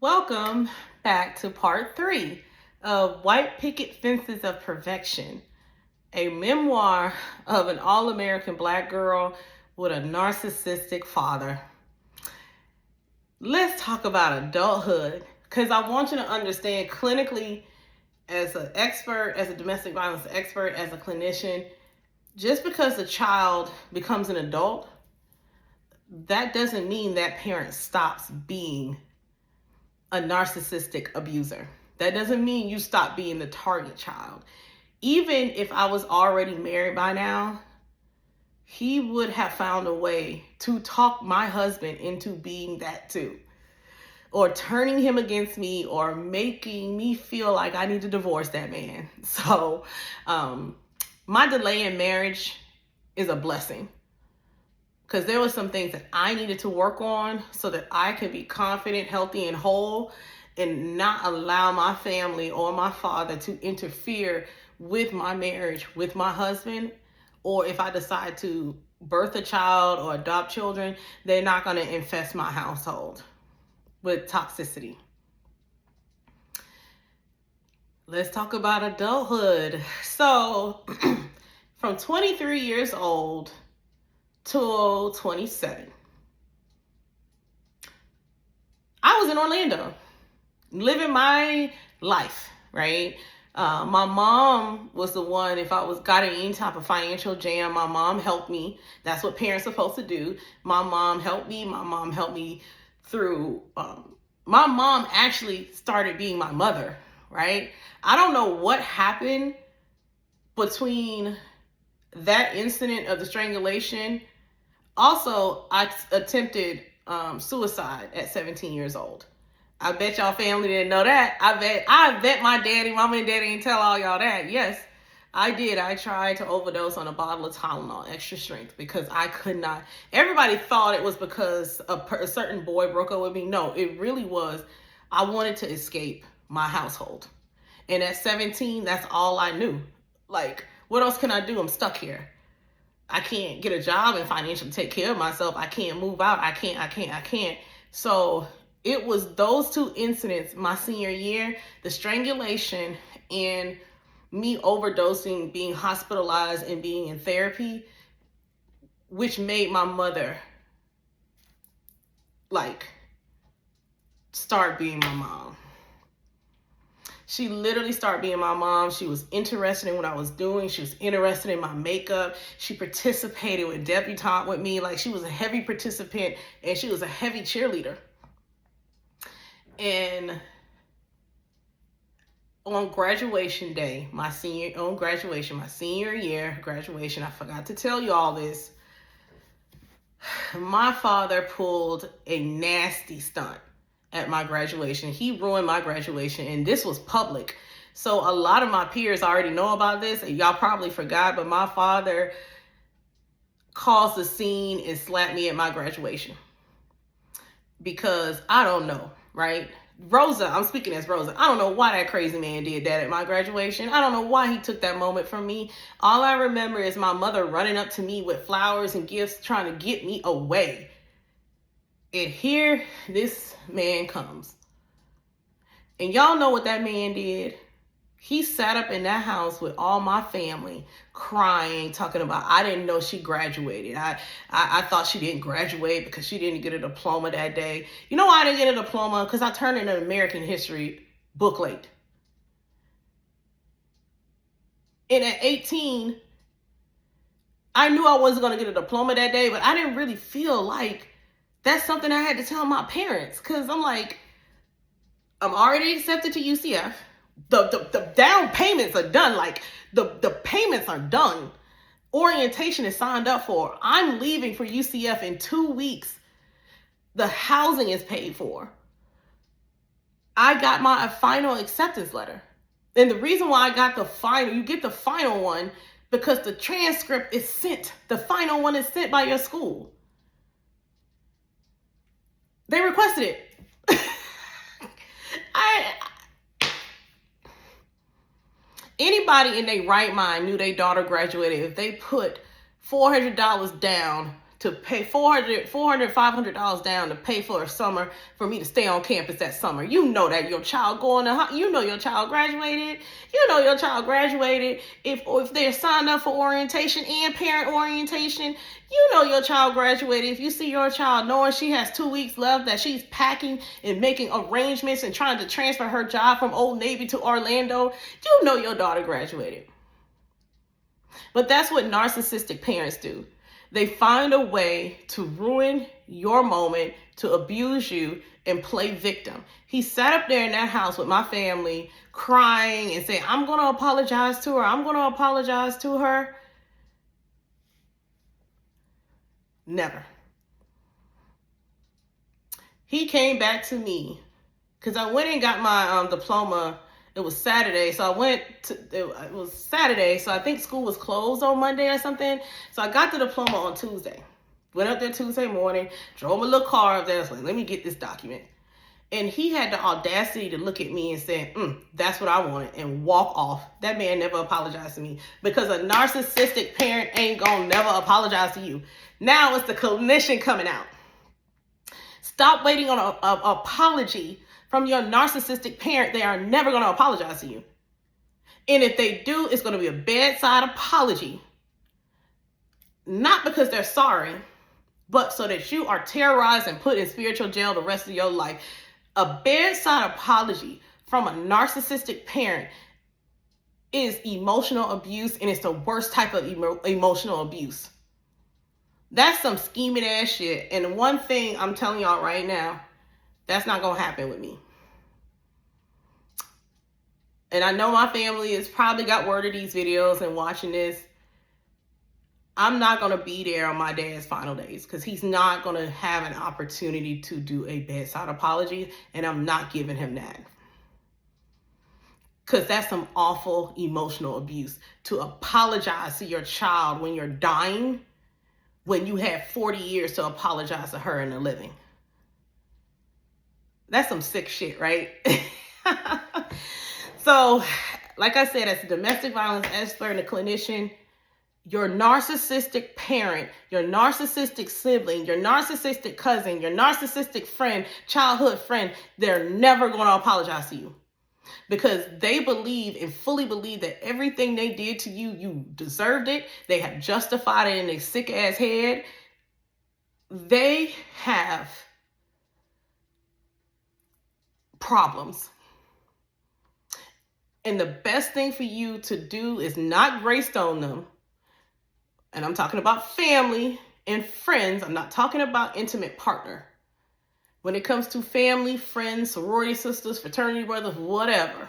Welcome back to part 3 of White Picket Fences of Perfection, a memoir of an all-American black girl with a narcissistic father. Let's talk about adulthood, because I want you to understand clinically, as an expert, as a domestic violence expert, as a clinician, just because a child becomes an adult, that doesn't mean that parent stops being a narcissistic abuser. That doesn't mean you stop being the target child. Even if I was already married by now, he would have found a way to talk my husband into being that too, or turning him against me, or making me feel like I need to divorce that man. So my delay in marriage is a blessing, because there were some things that I needed to work on so that I could be confident, healthy, and whole, and not allow my family or my father to interfere with my marriage with my husband. Or if I decide to birth a child or adopt children, they're not going to infest my household with toxicity. Let's talk about adulthood. So from 23 years old to 27, I was in Orlando living my life, right? My mom was the one, if I got in any type of financial jam, my mom helped me. That's what parents are supposed to do. My mom helped me. My mom helped me through, my mom actually started being my mother, right? I don't know what happened between that incident of the strangulation. Also, I attempted suicide at 17 years old. I bet y'all family didn't know that. I bet my daddy, mama and daddy didn't tell all y'all that. Yes, I did. I tried to overdose on a bottle of Tylenol, extra strength, because I could not. Everybody thought it was because a certain boy broke up with me. No, it really was. I wanted to escape my household. And at 17, that's all I knew. Like, what else can I do? I'm stuck here. I can't get a job and financially take care of myself. I can't move out. I can't. So it was those two incidents my senior year, the strangulation and me overdosing, being hospitalized and being in therapy, which made my mother start being my mom. She literally started being my mom. She was interested in what I was doing. She was interested in my makeup. She participated with debutante with me. Like, she was a heavy participant, and she was a heavy cheerleader. And on graduation day, my senior year graduation, I forgot to tell you all this. My father pulled a nasty stunt at my graduation. He ruined my graduation, and this was public. So a lot of my peers already know about this, and y'all probably forgot, but my father caused the scene and slapped me at my graduation. Because I don't know, right? Rosa, I'm speaking as Rosa. I don't know why that crazy man did that at my graduation. I don't know why he took that moment from me. All I remember is my mother running up to me with flowers and gifts, trying to get me away. And here this man comes. And y'all know what that man did. He sat up in that house with all my family, crying, talking about, I didn't know she graduated. I thought she didn't graduate because she didn't get a diploma that day. You know why I didn't get a diploma? Because I turned in an American history book late. And at 18, I knew I wasn't going to get a diploma that day, but I didn't really feel like that's something I had to tell my parents. Because I'm like, I'm already accepted to UCF. The down payments are done. Like, the payments are done. Orientation is signed up for. I'm leaving for UCF in 2 weeks. The housing is paid for. I got my final acceptance letter. And the reason why I got you get the final one, because the transcript is sent. The final one is sent by your school. They requested it. Anybody in their right mind knew their daughter graduated if they put $400 down to pay $400, $500 down to pay for a summer for me to stay on campus that summer. You know that your child your child graduated. You know your child graduated. If they're signed up for orientation and parent orientation, you know your child graduated. If you see your child knowing she has 2 weeks left, that she's packing and making arrangements and trying to transfer her job from Old Navy to Orlando, you know your daughter graduated. But that's what narcissistic parents do. They find a way to ruin your moment, to abuse you, and play victim. He sat up there in that house with my family crying and saying, I'm going to apologize to her. I'm going to apologize to her. Never. He came back to me because I went and got my diploma. It was Saturday, so it was Saturday, so I think school was closed on Monday or something. So I got the diploma on Tuesday. Went up there Tuesday morning, drove my little car up there. I was like, let me get this document. And he had the audacity to look at me and say, that's what I wanted, and walk off. That man never apologized to me, because a narcissistic parent ain't gonna never apologize to you. Now it's the clinician coming out. Stop waiting on an apology from your narcissistic parent. They are never going to apologize to you. And if they do, it's going to be a bedside apology. Not because they're sorry, but so that you are terrorized and put in spiritual jail the rest of your life. A bedside apology from a narcissistic parent is emotional abuse, and it's the worst type of emotional abuse. That's some scheming ass shit. And one thing I'm telling y'all right now, that's not going to happen with me. And I know my family has probably got word of these videos and watching this. I'm not going to be there on my dad's final days, because he's not going to have an opportunity to do a bedside apology. And I'm not giving him that. Because that's some awful emotional abuse. To apologize to your child when you're dying, when you had 40 years to apologize to her in the living. That's some sick shit, right? So, like I said, as a domestic violence expert and a clinician, your narcissistic parent, your narcissistic sibling, your narcissistic cousin, your narcissistic friend, childhood friend, they're never going to apologize to you. Because they believe and fully believe that everything they did to you, you deserved it. They have justified it in their sick ass head. They have problems. And the best thing for you to do is not greystone them. And I'm talking about family and friends. I'm not talking about intimate partner. When it comes to family, friends, sorority sisters, fraternity brothers, whatever,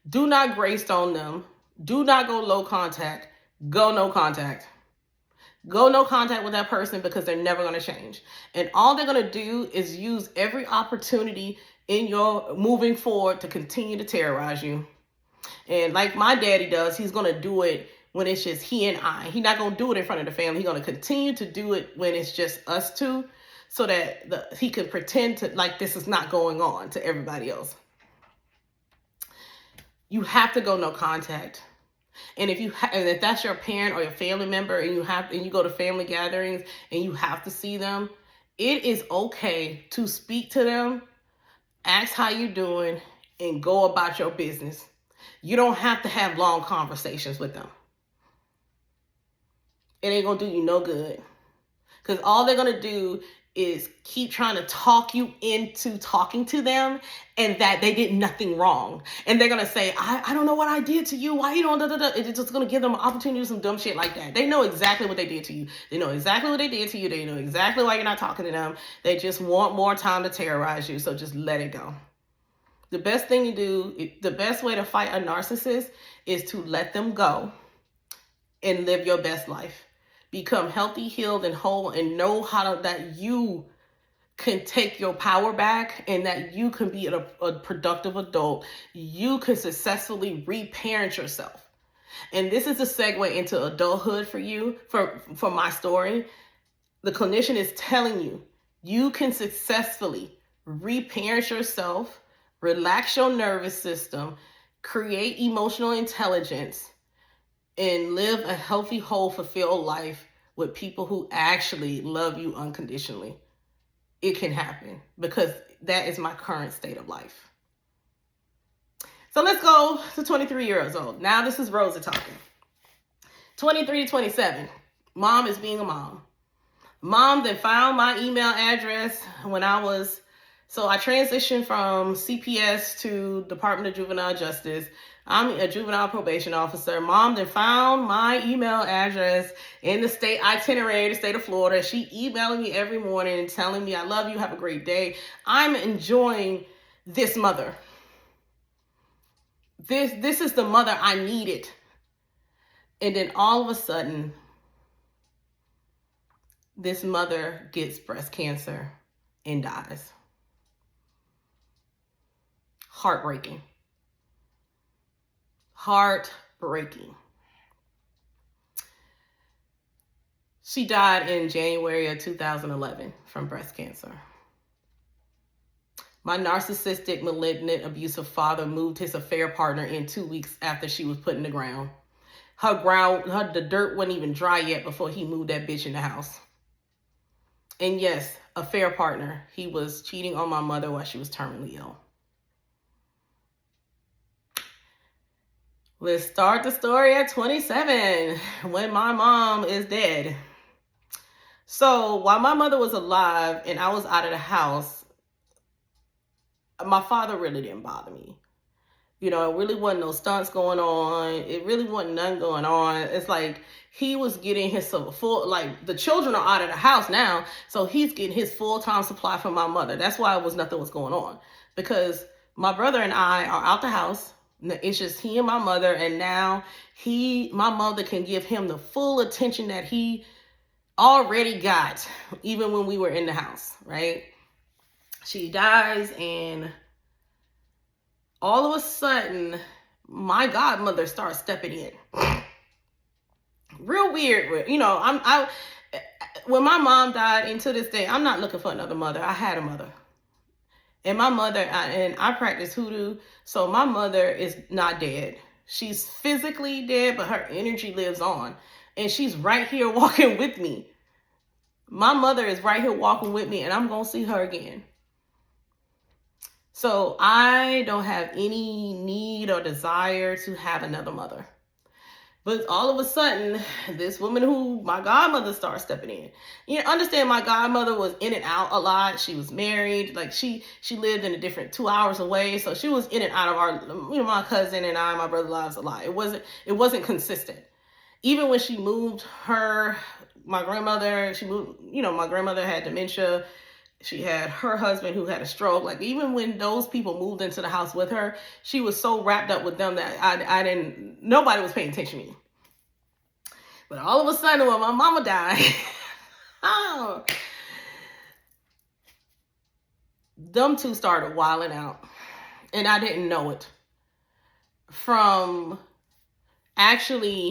do not greystone them. Do not go low contact. Go no contact. Go no contact with that person, because they're never going to change. And all they're going to do is use every opportunity in your moving forward to continue to terrorize you. And like my daddy does, he's going to do it when it's just he and I. He's not going to do it in front of the family. He's going to continue to do it when it's just us two, so that he can pretend to like this is not going on to everybody else. You have to go no contact. And if that's your parent or your family member, and you go to family gatherings and you have to see them, it is okay to speak to them, ask how you doing, and go about your business. You don't have to have long conversations with them. It ain't gonna do you no good. Because all they're gonna do is keep trying to talk you into talking to them, and that they did nothing wrong. And they're going to say, I don't know what I did to you. Why you don't, It's just going to give them an opportunity to do some dumb shit like that. They know exactly what they did to you. They know exactly what they did to you. They know exactly why you're not talking to them. They just want more time to terrorize you. So just let it go. The best thing to do, the best way to fight a narcissist is to let them go and live your best life. Become healthy, healed, and whole, and know that you can take your power back, and that you can be a productive adult. You can successfully reparent yourself. And this is a segue into adulthood for you, for my story. The clinician is telling you, you can successfully reparent yourself, relax your nervous system, create emotional intelligence, and live a healthy, whole, fulfilled life with people who actually love you unconditionally. It can happen, because that is my current state of life. So let's go to 23 years old. Now this is Rosa talking. 23 to 27. Mom is being a mom. Mom then found my email address when so I transitioned from CPS to Department of Juvenile Justice. I'm a juvenile probation officer. Mom then found my email address in the state itinerary, the state of Florida. She emailing me every morning and telling me, I love you, have a great day. I'm enjoying this mother. This is the mother I needed. And then all of a sudden, this mother gets breast cancer and dies. Heartbreaking. Heartbreaking. She died in January of 2011 from breast cancer. My narcissistic, malignant, abusive father moved his affair partner in 2 weeks after she was put in the ground. The dirt wasn't even dry yet before he moved that bitch in the house. And yes, affair partner. He was cheating on my mother while she was terminally ill. Let's start the story at 27, when my mom is dead. So while my mother was alive and I was out of the house, my father really didn't bother me. You know, it really wasn't no stunts going on. It really wasn't none going on. It's like he was getting his full, like the children are out of the house now. So he's getting his full-time supply from my mother. That's why nothing was going on, because my brother and I are out the house. It's just he and my mother. And now my mother can give him the full attention that he already got, even when we were in the house, right? She dies, and all of a sudden, my godmother starts stepping in. Real weird. You know, when my mom died, and to this day, I'm not looking for another mother. I had a mother. And my mother, and I practice hoodoo, so my mother is not dead. She's physically dead, but her energy lives on. And she's right here walking with me. My mother is right here walking with me, and I'm going to see her again. So I don't have any need or desire to have another mother. But all of a sudden, this woman who my godmother starts stepping in. You know, understand, my godmother was in and out a lot. She was married. Like she lived in a different 2 hours away. So she was in and out of our, my cousin and my brother's lives a lot. It wasn't consistent. Even when she moved my grandmother had dementia. She had her husband who had a stroke. Like, even when those people moved into the house with her, she was so wrapped up with them that nobody was paying attention to me. But all of a sudden, when my mama died, them two started wilding out. And I didn't know it. From actually